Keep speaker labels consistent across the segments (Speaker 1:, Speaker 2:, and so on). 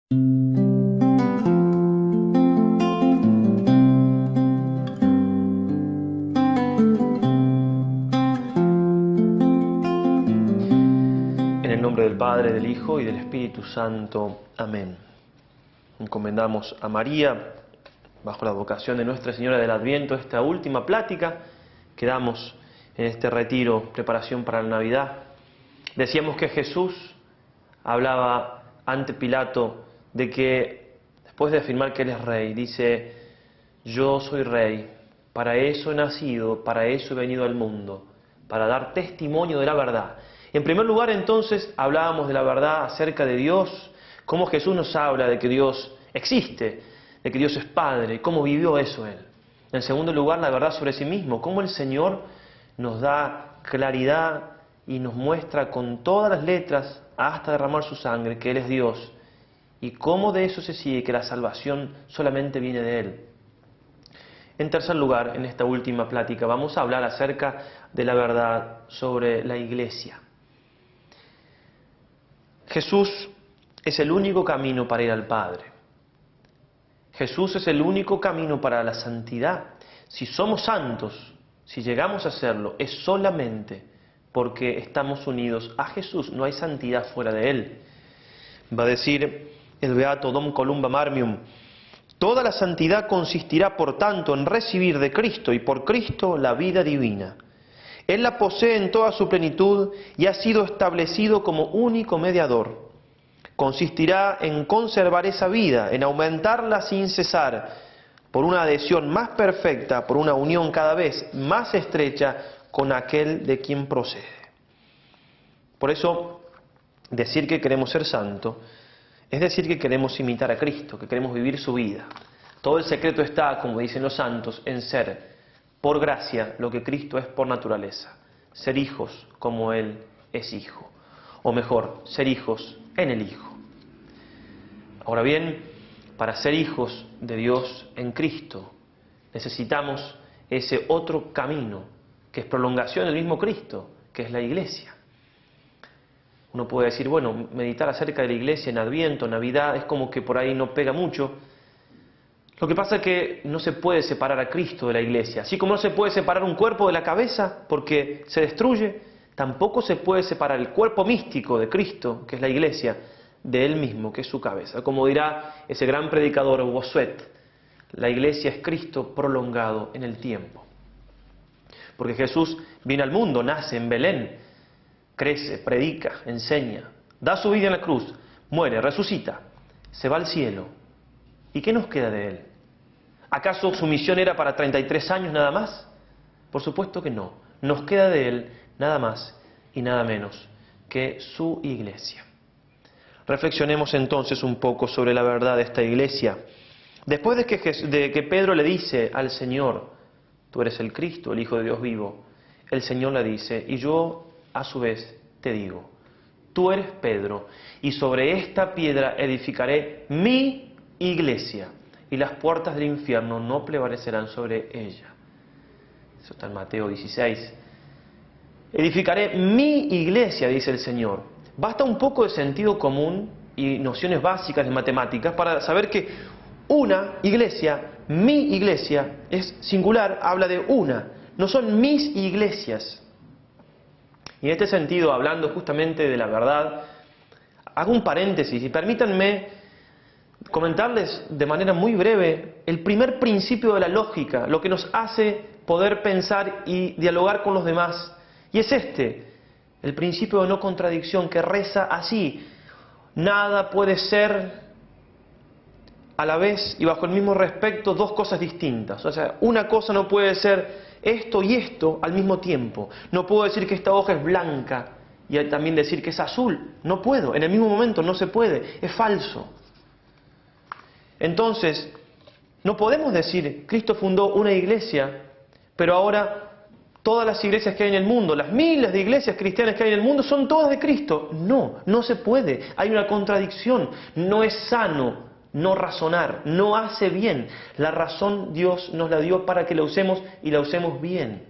Speaker 1: En el nombre del Padre, del Hijo y del Espíritu Santo. Amén. Encomendamos a María, bajo la vocación de Nuestra Señora del Adviento, esta última plática que damos en este retiro, preparación para la Navidad. Decíamos que Jesús hablaba ante Pilato de que, después de afirmar que Él es Rey, dice: yo soy Rey, para eso he nacido, para eso he venido al mundo, para dar testimonio de la verdad. En primer lugar, entonces, hablábamos de la verdad acerca de Dios, cómo Jesús nos habla de que Dios existe, de que Dios es Padre, cómo vivió eso Él. En segundo lugar, la verdad sobre sí mismo, cómo el Señor nos da claridad y nos muestra con todas las letras, hasta derramar su sangre, que Él es Dios, y cómo de eso se sigue que la salvación solamente viene de Él. En tercer lugar, en esta última plática, vamos a hablar acerca de la verdad sobre la Iglesia. Jesús es el único camino para ir al Padre. Jesús es el único camino para la santidad. Si somos santos, si llegamos a serlo, es solamente porque estamos unidos a Jesús. No hay santidad fuera de Él. Va a decir el beato Dom Columba Marmium: toda la santidad consistirá, por tanto, en recibir de Cristo y por Cristo la vida divina. Él la posee en toda su plenitud y ha sido establecido como único mediador. Consistirá en conservar esa vida, en aumentarla sin cesar, por una adhesión más perfecta, por una unión cada vez más estrecha con aquel de quien procede. Por eso, decir que queremos ser santos es decir que queremos imitar a Cristo, que queremos vivir su vida. Todo el secreto está, como dicen los santos, en ser, por gracia, lo que Cristo es por naturaleza. Ser hijos como Él es hijo. O mejor, ser hijos en el Hijo. Ahora bien, para ser hijos de Dios en Cristo, necesitamos ese otro camino, que es prolongación del mismo Cristo, que es la Iglesia. Uno puede decir, bueno, meditar acerca de la Iglesia en Adviento, Navidad, es como que por ahí no pega mucho. Lo que pasa es que no se puede separar a Cristo de la Iglesia. Así como no se puede separar un cuerpo de la cabeza porque se destruye, tampoco se puede separar el cuerpo místico de Cristo, que es la Iglesia, de Él mismo, que es su cabeza. Como dirá ese gran predicador Bossuet, la Iglesia es Cristo prolongado en el tiempo. Porque Jesús viene al mundo, nace en Belén, crece, predica, enseña, da su vida en la cruz, muere, resucita, se va al cielo. ¿Y qué nos queda de Él? ¿Acaso su misión era para 33 años nada más? Por supuesto que no. Nos queda de Él nada más y nada menos que su Iglesia. Reflexionemos entonces un poco sobre la verdad de esta Iglesia. Después de que Pedro le dice al Señor: tú eres el Cristo, el Hijo de Dios vivo, el Señor le dice: y yo a su vez te digo, tú eres Pedro, y sobre esta piedra edificaré mi Iglesia, y las puertas del infierno no prevalecerán sobre ella. Eso está en Mateo 16. Edificaré mi Iglesia, dice el Señor. Basta un poco de sentido común y nociones básicas de matemáticas para saber que una iglesia, mi iglesia, es singular, habla de una, no son mis iglesias. Y en este sentido, hablando justamente de la verdad, hago un paréntesis y permítanme comentarles de manera muy breve el primer principio de la lógica, lo que nos hace poder pensar y dialogar con los demás. Y es el principio de no contradicción, que reza así: nada puede ser a la vez y bajo el mismo respecto dos cosas distintas. O sea, una cosa no puede ser esto y esto al mismo tiempo. No puedo decir que esta hoja es blanca y también decir que es azul. No puedo, en el mismo momento no se puede, es falso. Entonces, no podemos decir, Cristo fundó una iglesia, pero ahora todas las iglesias que hay en el mundo, las miles de iglesias cristianas que hay en el mundo, son todas de Cristo. No, no se puede, hay una contradicción, no es sano no razonar, no hace bien. La razón Dios nos la dio para que la usemos y la usemos bien.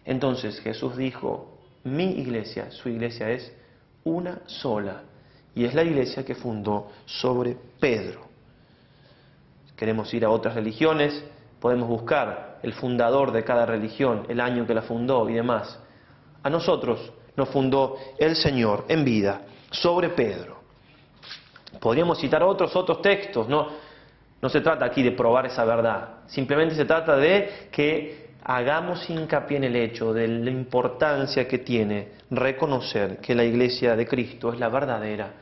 Speaker 1: Entonces Jesús dijo: mi iglesia, su iglesia es una sola. y es la iglesia que fundó sobre Pedro. Si queremos ir a otras religiones, podemos buscar el fundador de cada religión, el año que la fundó y demás. A nosotros nos fundó el Señor en vida sobre Pedro. Podríamos citar otros textos, no se trata aquí de probar esa verdad, simplemente se trata de que hagamos hincapié en el hecho de la importancia que tiene reconocer que la Iglesia de Cristo es la verdadera,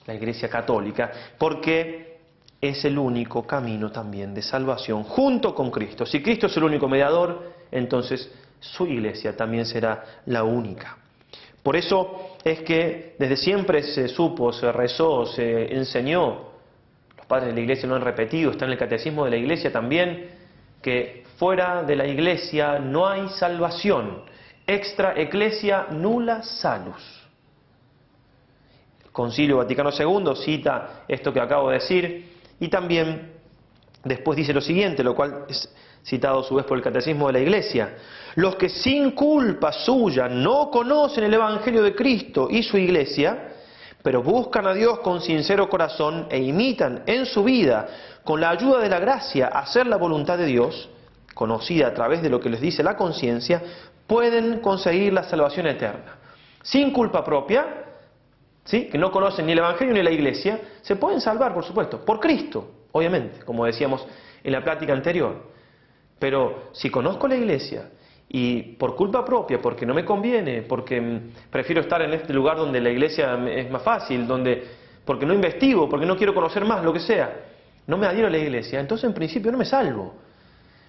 Speaker 1: la Iglesia católica, porque es el único camino también de salvación junto con Cristo. Si Cristo es el único mediador, entonces su Iglesia también será la única. Por eso es que desde siempre se supo, se rezó, se enseñó, los padres de la Iglesia lo han repetido, está en el catecismo de la Iglesia también, que fuera de la Iglesia no hay salvación, extra ecclesia nulla salus. El Concilio Vaticano II cita esto que acabo de decir y también después dice lo siguiente, lo cual es citado a su vez por el Catecismo de la Iglesia: los que sin culpa suya no conocen el Evangelio de Cristo y su Iglesia, pero buscan a Dios con sincero corazón e imitan en su vida, con la ayuda de la gracia, hacer la voluntad de Dios, conocida a través de lo que les dice la conciencia, pueden conseguir la salvación eterna. Sin culpa propia, ¿sí?, que no conocen ni el Evangelio ni la Iglesia, se pueden salvar, por supuesto, por Cristo, obviamente, como decíamos en la plática anterior. Pero si conozco la Iglesia y por culpa propia, porque no me conviene, porque prefiero estar en este lugar donde la Iglesia es más fácil, porque no investigo, porque no quiero conocer más, lo que sea, no me adhiero a la Iglesia, entonces en principio no me salvo.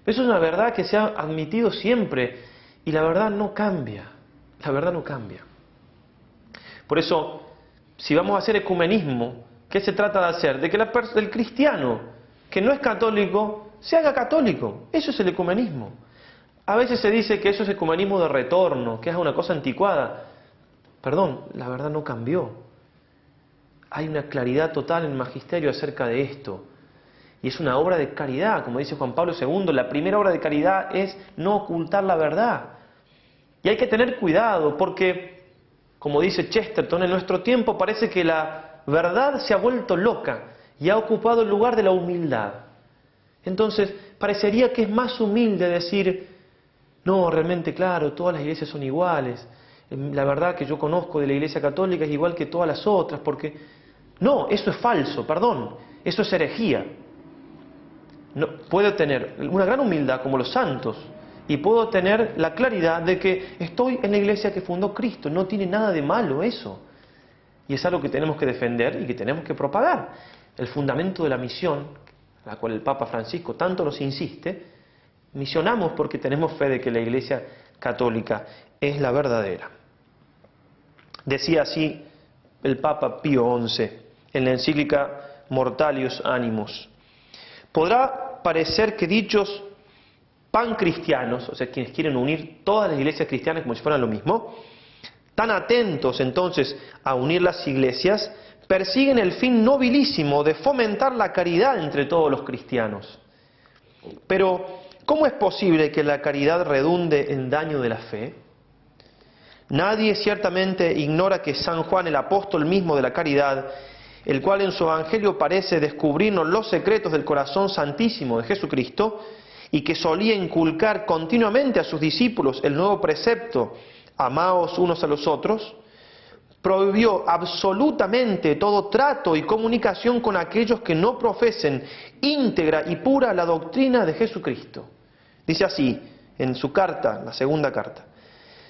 Speaker 1: Eso es una verdad que se ha admitido siempre y la verdad no cambia. La verdad no cambia. Por eso, si vamos a hacer ecumenismo, ¿qué se trata de hacer? De que el cristiano que no es católico se haga católico. Eso es el ecumenismo. A veces se dice que eso es ecumenismo de retorno, que es una cosa anticuada. Perdón, la verdad no cambió. Hay una claridad total en el magisterio acerca de esto. Y es una obra de caridad, como dice Juan Pablo II, la primera obra de caridad es no ocultar la verdad. Y hay que tener cuidado porque, como dice Chesterton, en nuestro tiempo parece que la verdad se ha vuelto loca y ha ocupado el lugar de la humildad. Entonces, parecería que es más humilde decir, no, realmente, claro, todas las iglesias son iguales. La verdad que yo conozco de la Iglesia Católica es igual que todas las otras, porque... No, eso es falso, perdón, eso es herejía. No, puedo tener una gran humildad como los santos y puedo tener la claridad de que estoy en la iglesia que fundó Cristo. No tiene nada de malo eso. Y es algo que tenemos que defender y que tenemos que propagar. El fundamento de la misión, a la cual el Papa Francisco tanto nos insiste, misionamos porque tenemos fe de que la Iglesia Católica es la verdadera. Decía así el Papa Pío XI en la encíclica Mortalius Animus: podrá parecer que dichos pancristianos, o sea, quienes quieren unir todas las iglesias cristianas como si fueran lo mismo, tan atentos entonces a unir las iglesias, persiguen el fin nobilísimo de fomentar la caridad entre todos los cristianos. Pero, ¿cómo es posible que la caridad redunde en daño de la fe? Nadie ciertamente ignora que San Juan, el apóstol mismo de la caridad, el cual en su Evangelio parece descubrirnos los secretos del corazón santísimo de Jesucristo, y que solía inculcar continuamente a sus discípulos el nuevo precepto, amaos unos a los otros, prohibió absolutamente todo trato y comunicación con aquellos que no profesen íntegra y pura la doctrina de Jesucristo. Dice así en su carta, la segunda carta: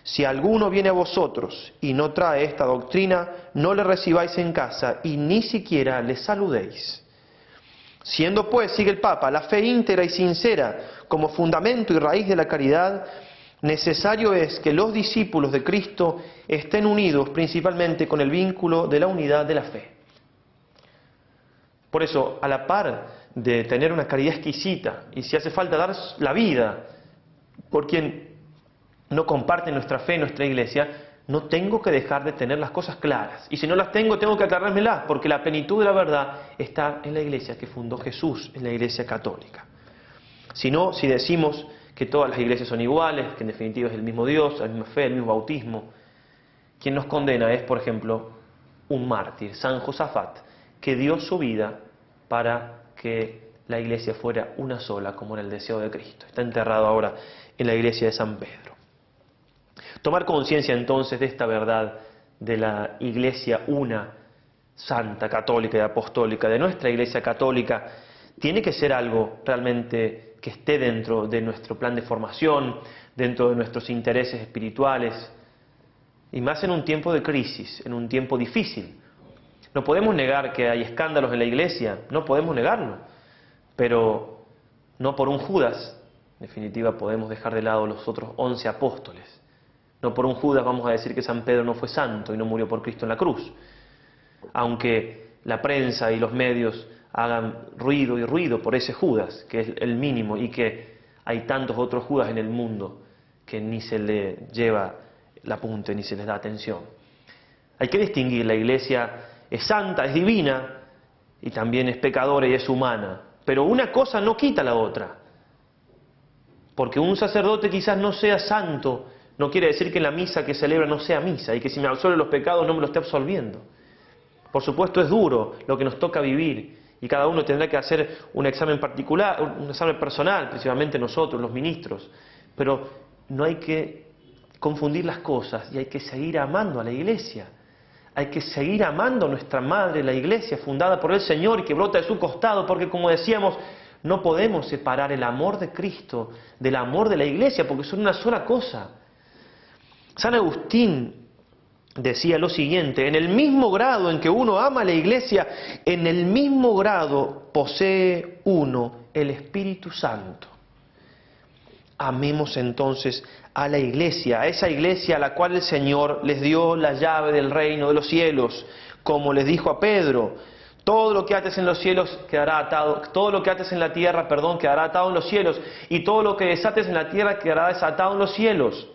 Speaker 1: si alguno viene a vosotros y no trae esta doctrina, no le recibáis en casa y ni siquiera le saludéis. Siendo pues, sigue el Papa, la fe íntegra y sincera como fundamento y raíz de la caridad, necesario es que los discípulos de Cristo estén unidos principalmente con el vínculo de la unidad de la fe. Por eso, a la par de tener una caridad exquisita, y si hace falta dar la vida por quien no comparte nuestra fe, nuestra iglesia, no tengo que dejar de tener las cosas claras. Y si no las tengo, tengo que aclarármelas, porque la plenitud de la verdad está en la iglesia que fundó Jesús, en la iglesia católica. Si no, si decimos que todas las iglesias son iguales, que en definitiva es el mismo Dios, la misma fe, el mismo bautismo, quien nos condena es, por ejemplo, un mártir, San Josafat, que dio su vida para que la iglesia fuera una sola, como era el deseo de Cristo. Está enterrado ahora en la iglesia de San Pedro. Tomar conciencia entonces de esta verdad de la iglesia una, santa, católica y apostólica, de nuestra iglesia católica, tiene que ser algo realmente que esté dentro de nuestro plan de formación, dentro de nuestros intereses espirituales, y más en un tiempo de crisis, en un tiempo difícil. No podemos negar que hay escándalos en la iglesia, no podemos negarlo, pero no por un Judas, en definitiva, podemos dejar de lado los otros 11 apóstoles. No por un Judas vamos a decir que San Pedro no fue santo y no murió por Cristo en la cruz. Aunque la prensa y los medios hagan ruido y ruido por ese Judas, que es el mínimo, y que hay tantos otros Judas en el mundo que ni se le lleva el apunte ni se les da atención. Hay que distinguir, la iglesia es santa, es divina, y también es pecadora y es humana. Pero una cosa no quita la otra. Porque un sacerdote quizás no sea santo, no quiere decir que la misa que celebra no sea misa, y que si me absuelve los pecados no me lo esté absolviendo. Por supuesto es duro lo que nos toca vivir, y cada uno tendrá que hacer un examen particular, un examen personal, principalmente nosotros, los ministros. Pero no hay que confundir las cosas, y hay que seguir amando a la iglesia. Hay que seguir amando a nuestra madre, la iglesia, fundada por el Señor y que brota de su costado, porque como decíamos, no podemos separar el amor de Cristo del amor de la iglesia, porque son una sola cosa. San Agustín decía lo siguiente: en el mismo grado en que uno ama a la iglesia, en el mismo grado posee uno el Espíritu Santo. Amemos entonces a la iglesia, a esa iglesia a la cual el Señor les dio la llave del reino de los cielos, como les dijo a Pedro: todo lo que ates en los cielos quedará atado, todo lo que ates en la tierra, quedará atado en los cielos, y todo lo que desates en la tierra quedará desatado en los cielos.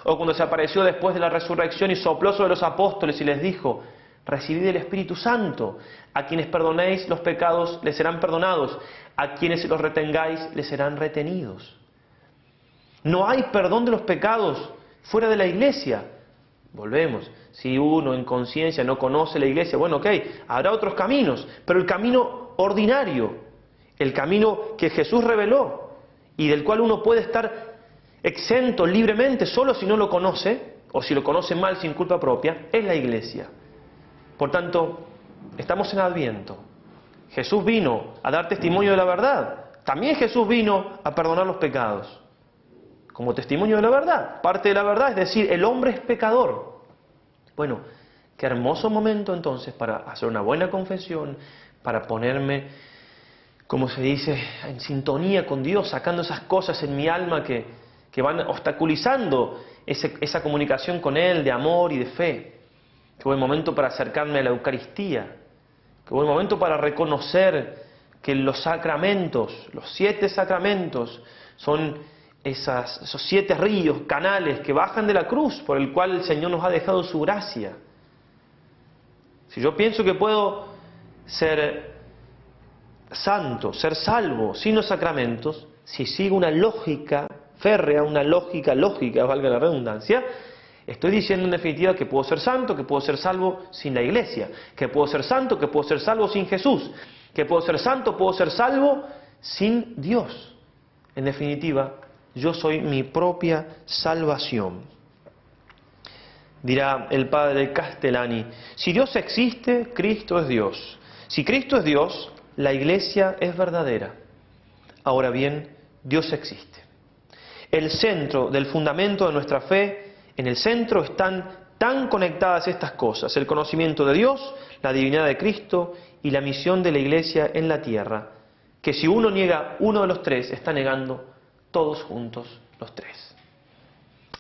Speaker 1: O cuando se apareció después de la resurrección y sopló sobre los apóstoles y les dijo: recibid el Espíritu Santo, a quienes perdonéis los pecados les serán perdonados, a quienes los retengáis les serán retenidos. No hay perdón de los pecados fuera de la iglesia. Volvemos, si uno en conciencia no conoce la iglesia, bueno, ok, habrá otros caminos, pero el camino ordinario, el camino que Jesús reveló y del cual uno puede estar exento libremente solo si no lo conoce, o si lo conoce mal sin culpa propia, es la iglesia. Por tanto, estamos en Adviento. Jesús vino a dar testimonio de la verdad. También Jesús vino a perdonar los pecados. Como testimonio de la verdad. Parte de la verdad es decir, el hombre es pecador. Bueno, qué hermoso momento entonces para hacer una buena confesión, para ponerme, como se dice, en sintonía con Dios, sacando esas cosas en mi alma que van obstaculizando esa comunicación con Él de amor y de fe. Qué buen momento para acercarme a la Eucaristía. Qué buen momento para reconocer que los sacramentos, los 7 sacramentos, son esos 7 ríos, canales que bajan de la cruz por el cual el Señor nos ha dejado su gracia. Si yo pienso que puedo ser santo, ser salvo sin los sacramentos, si sigo una lógica férrea, una lógica, valga la redundancia, estoy diciendo en definitiva que puedo ser santo, que puedo ser salvo sin la iglesia, que puedo ser santo, que puedo ser salvo sin Jesús, que puedo ser santo, puedo ser salvo sin Dios. En definitiva, yo soy mi propia salvación. Dirá el padre Castellani: si Dios existe, Cristo es Dios. Si Cristo es Dios, la iglesia es verdadera. Ahora bien, Dios existe. El centro del fundamento de nuestra fe, en el centro están tan conectadas estas cosas: el conocimiento de Dios, la divinidad de Cristo y la misión de la iglesia en la tierra, que si uno niega uno de los 3, está negando todos juntos los 3.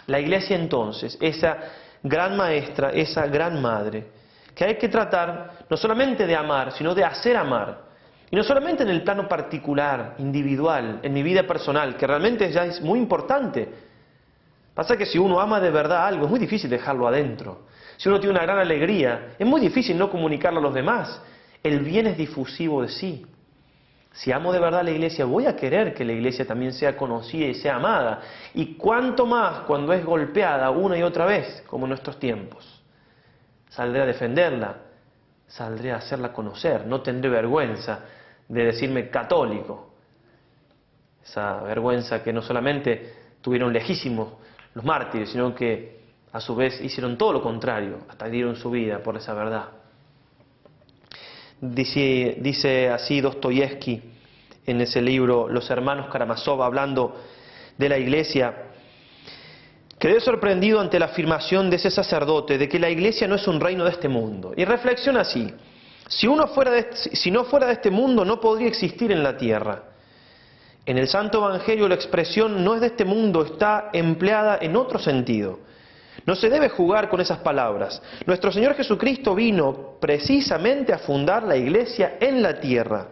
Speaker 1: La iglesia entonces, esa gran maestra, esa gran madre, que hay que tratar no solamente de amar, sino de hacer amar. Y no solamente en el plano particular, individual, en mi vida personal, que realmente ya es muy importante. Pasa que si uno ama de verdad algo, es muy difícil dejarlo adentro. Si uno tiene una gran alegría, es muy difícil no comunicarlo a los demás. El bien es difusivo de sí. Si amo de verdad a la iglesia, voy a querer que la iglesia también sea conocida y sea amada. Y cuánto más cuando es golpeada una y otra vez, como en nuestros tiempos. Saldré a defenderla, saldré a hacerla conocer, no tendré vergüenza de decirme católico. Esa vergüenza que no solamente tuvieron lejísimos los mártires, sino que a su vez hicieron todo lo contrario, hasta dieron su vida por esa verdad. Dice así Dostoyevsky en ese libro Los hermanos Karamazov, hablando de la Iglesia: quedé sorprendido ante la afirmación de ese sacerdote de que la Iglesia no es un reino de este mundo. Y reflexiona así: si no fuera de este mundo, no podría existir en la tierra. En el Santo Evangelio la expresión "no es de este mundo" está empleada en otro sentido. No se debe jugar con esas palabras. Nuestro Señor Jesucristo vino precisamente a fundar la Iglesia en la tierra.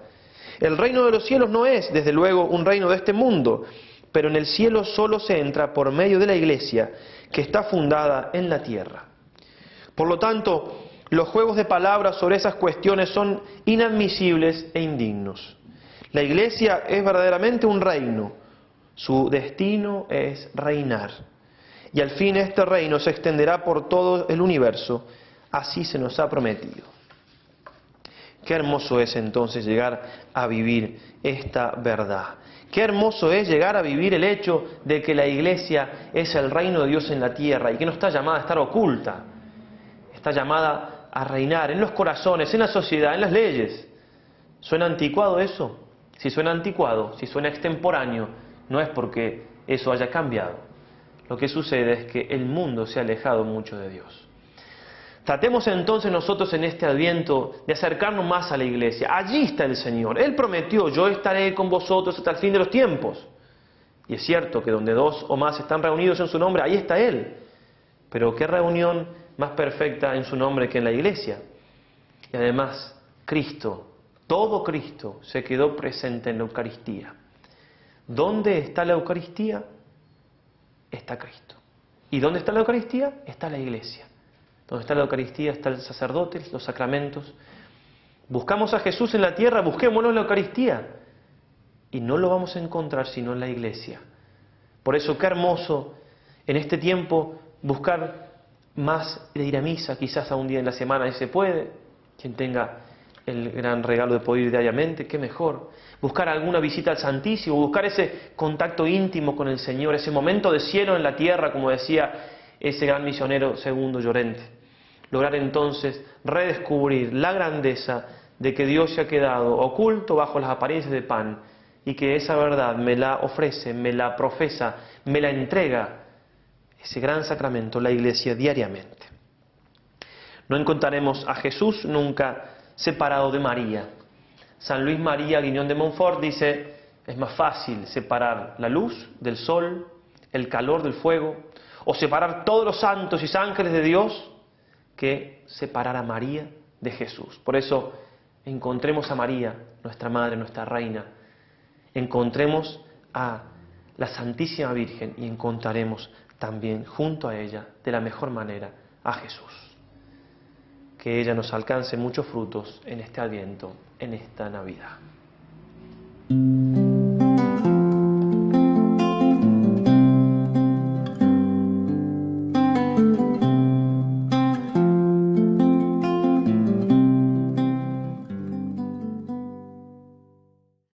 Speaker 1: El reino de los cielos no es, desde luego, un reino de este mundo, pero en el cielo solo se entra por medio de la Iglesia, que está fundada en la tierra. Por lo tanto, los juegos de palabras sobre esas cuestiones son inadmisibles e indignos. La Iglesia es verdaderamente un reino. Su destino es reinar. Y al fin este reino se extenderá por todo el universo. Así se nos ha prometido. Qué hermoso es entonces llegar a vivir esta verdad. Qué hermoso es llegar a vivir el hecho de que la Iglesia es el reino de Dios en la tierra y que no está llamada a estar oculta. Está llamada a reinar en los corazones, en la sociedad, en las leyes. ¿Suena anticuado eso? Si suena anticuado, si suena extemporáneo, no es porque eso haya cambiado. Lo que sucede es que el mundo se ha alejado mucho de Dios. Tratemos entonces nosotros en este Adviento de acercarnos más a la Iglesia. Allí está el Señor. Él prometió: yo estaré con vosotros hasta el fin de los tiempos. Y es cierto que donde dos o más están reunidos en su nombre, ahí está Él. Pero qué reunión más perfecta en su nombre que en la Iglesia. Y además, Cristo, todo Cristo, se quedó presente en la Eucaristía. ¿Dónde está la Eucaristía? Está Cristo. ¿Y dónde está la Eucaristía? Está la Iglesia. Donde está la Eucaristía está el sacerdote, los sacramentos. Buscamos a Jesús en la tierra, busquémoslo en la Eucaristía. Y no lo vamos a encontrar sino en la Iglesia. Por eso qué hermoso en este tiempo buscar más de ir a misa, quizás a un día en la semana si se puede. Quien tenga el gran regalo de poder ir diariamente, qué mejor. Buscar alguna visita al Santísimo, buscar ese contacto íntimo con el Señor, ese momento de cielo en la tierra, como decía ese gran misionero Segundo Llorente. Lograr entonces redescubrir la grandeza de que Dios se ha quedado oculto bajo las apariencias de pan y que esa verdad me la ofrece, me la profesa, me la entrega ese gran sacramento, la Iglesia, diariamente. No encontraremos a Jesús nunca separado de María. San Luis María Guignon de Montfort dice: es más fácil separar la luz del sol, el calor del fuego, o separar todos los santos y ángeles de Dios, que separar a María de Jesús. Por eso, encontremos a María, nuestra Madre, nuestra Reina. Encontremos a la Santísima Virgen y encontraremos también junto a ella, de la mejor manera, a Jesús. Que ella nos alcance muchos frutos en este Adviento, en esta Navidad.